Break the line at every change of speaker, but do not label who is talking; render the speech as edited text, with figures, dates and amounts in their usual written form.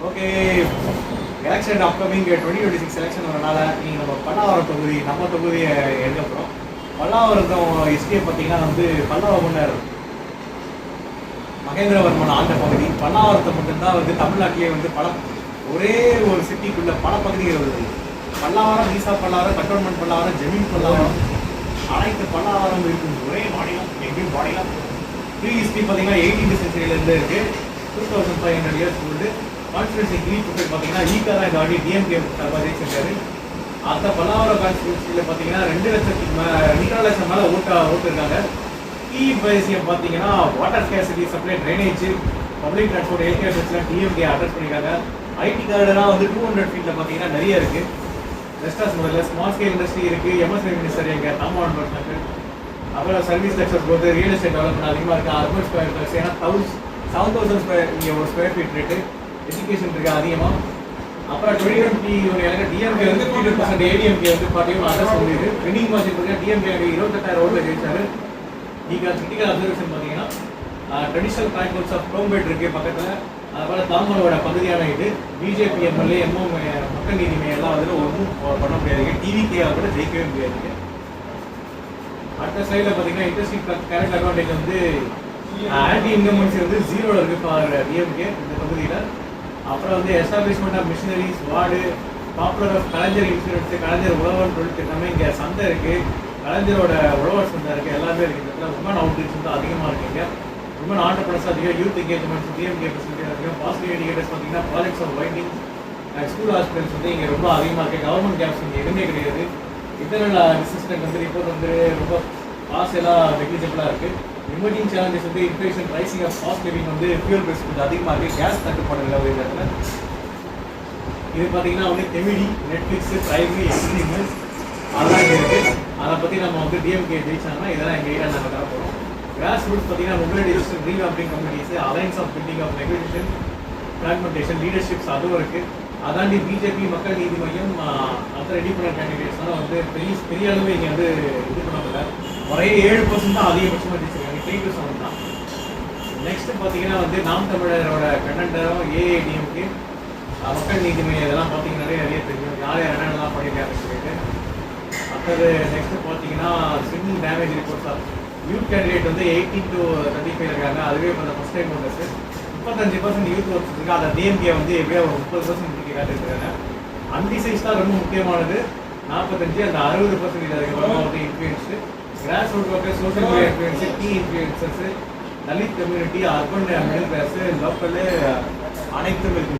Okay, election upcoming 2026 election வரனால நீங்கள் நம்ம பல்லாவரம் தொகுதி நம்ம தொகுதியை எழுத போகிறோம். பல்லாவரம் ஹிஸ்டரியை பார்த்தீங்கன்னா வந்து பல்லவ மன்னர் மகேந்திரவர்மன் ஆண்ட பகுதி. பல்லாவரத்தை மட்டும்தான் வந்து தமிழ்நாட்டிலே வந்து ஒரே ஒரு சிட்டிக்குள்ள பல பகுதிகள் வருது. பல்லாவரம், ஈசா பல்லாவரம், கட்டோன்மெண்ட் பல்லாவரம், ஜமீன் பல்லாவரம், அனைத்து பல்லாவரம் இருக்கும் ஒரே மாநிலம். எங்கேயும் மாநிலம் ப்ரீ ஹிஸ்ட்ரி பார்த்தீங்கன்னா 18th சென்ச்சுரியிலேருந்து இருக்குது. 2500 இயர்ஸ் ஓல்டு. கான்ஸ்டியூன்சி கிரீட் பார்த்தீங்கன்னா ஈகா தான் இந்த வாட்டி டிஎம்கே ஜெயிச்சிருக்காரு. அந்த பல்லாவரம் கான்ஸ்டியூன்சியில் பார்த்தீங்கன்னா 2 லட்சம் மேலே ஓட்டு இருக்காங்க. கீ விஷயம் பார்த்தீங்கன்னா water ஸ்கேசிட்டி, supply, drainage, public transport, health care facility DMK address பண்ணியிருக்காங்க. ஐடி கார்டுலாம் வந்து 200 ஃபீட்டில் பார்த்தீங்கன்னா நிறைய இருக்குது. ரெஸ்டாஸ் முதல்ல ஸ்மால் ஸ்கேல் இண்டஸ்ட்ரி இருக்குது. எம்எஸ்ஐ மினிஸ்டர் எங்கள் தாமவான் பர்சனுக்கு. அப்புறம் சர்வீஸ் செக்டர்ஸ் போது ரியல் எஸ்டேட் டெவலப்மெண்ட் அதிகமாக இருக்குது. அர்பன் ஸ்கொயர் ஃபீட்ஸ் ஏன்னா 7,000 ஸ்கொயர் இங்கே ஒரு ஸ்கொயர் ஃபீட் ரேட்டு. எஜுகேஷன் இருக்குது அதிகமாக. அப்புறம் 2020 எனக்கு டிஎம்கே வந்து 50%, ஏடிஎம்கே வந்து 41 அட்ரஸ் வந்துருக்கு. பெண்டிங் மார்ஜின் பார்த்தீங்கன்னா டிஎம்கே 28,000 ஓட்டில் ஜெயிச்சாரு. நீங்கள் கிரிட்டிக்கல் அப்சர்வேஷன் பார்த்தீங்கன்னா ட்ரெடிஷனல் பேக்வர்ட்ஸ் ஆஃப் குரோம்பேட் இருக்குது பக்கத்தில். அதுபோல் தாமரோட பகுதியான இது பிஜேபி எம்எல்ஏ மக்கள் நீதி மையம் எல்லாம் வந்து ஒன்றும் பண்ண முடியாதுங்க. டிவிகே கூட ஜெயிக்கவே முடியாதுங்க. அடுத்த ஸ்லைடில் பார்த்தீங்கன்னா இண்டஸ்ட்ரி கரண்ட் அட்வான்டேஜ் வந்து ஆன்டி இன்கம்பன்சி வந்து 0 இருக்குது ஃபார் டிஎம்கே இந்த பகுதியில். அப்புறம் வந்து establishment of machineries, ward, popular of Kalaignar insurance, Kalaignar உழவன் தொழில் திட்டமே இங்கே சந்தை இருக்குது. கலைஞரோட உழவர் சந்தை இருக்குது. எல்லாமே இருக்குது. இந்த இடத்துல உமன் அவுட்ரீச் வந்து அதிகமாக இருக்குங்க. உமன் ஆண்டர்பிரனர்ஸ் அதிகம், யூத் என்கேஜ்மெண்ட்ஸ், டிஎம்கே ஃபெசிலிட்டி அதிகம். பாசிட்டிவ் இண்டிகேட்டர்ஸ் பார்த்தீங்கன்னா projects of winding, school hospitals வந்து இங்கே ரொம்ப அதிகமாக இருக்குது. கவர்மெண்ட் கேப்ஸ் இங்கே எதுவுமே கிடையாது. இன்டர்னல் அசிஸ்டன்ட் வந்து ரிப்போர்ட் வந்து ரொம்ப காசு எல்லாம் நெக்லிஜிபிளாக இருக்குது. எமர்ஜிங் சேலஞ்சஸ் வந்து inflation, rising of cost living வந்து ஃபியூல் பிரைஸ் கொஞ்சம் அதிகமாக இருக்குது. கேஸ் தட்டுப்பாடு இல்லை ஒரு இடத்துல. இது பார்த்தீங்கன்னா வந்து கெமிடி, நெட்ஃப்ளிக்ஸு, ப்ரைமரி, எக்ஸ்ட்ரீமு அதெல்லாம் இங்கே இருக்குது. அதை பற்றி நம்ம வந்து டிஎம்கே ஜெயிச்சாங்கன்னா இதெல்லாம் எங்கள் ஏரியா நாங்கள் தர போகிறோம். கிராஸ் ரூட்ஸ் பார்த்தீங்கன்னா mobilisation, revamping communities, alliance of building of negotiation, fragmentation, leaderships அதுவும் இருக்குது. அதாண்டி பிஜேபி, மக்கள் நீதி மையம், மற்ற இண்டிபெண்டன்ட் கேண்டிடேட்ஸ்லாம் வந்து பெரிய அளவு இங்கே வந்து இது பண்ண முடியல. ஒரே 7% தான் அதிகபட்சமாக ஜெயிச்சிருக்காங்க. 3-7 தான். நெக்ஸ்ட் பார்த்தீங்கன்னா வந்து நாம் தமிழரோட கண்டென்டரும் ஏஐடிஎம்கே, மக்கள் நீதி மையம் இதெல்லாம் பார்த்தீங்கன்னா நிறைய தெரியும். யார் என்னென்னலாம் பண்ணியிருக்காங்கன்னு சொல்லிட்டு. அடுத்தது நெக்ஸ்ட்டு பார்த்தீங்கன்னா single damage reports of youth candidate வந்து 18 to 35 இருக்காங்க. அதுவே இப்போ first time voters 35% youth voters இருக்குது. அதை டிஎம்கே வந்து எப்படியோ 30% முடிக்க காட்டிருக்காங்க. அன்டிசைஸ் தான் ரொம்ப முக்கியமானது. 45 அந்த 60% அதுக்கப்புறமா வந்து influence, grass root worker, social media influence, key influencers, Dalit community, urban middle class, local அனைத்தும் இருக்குது.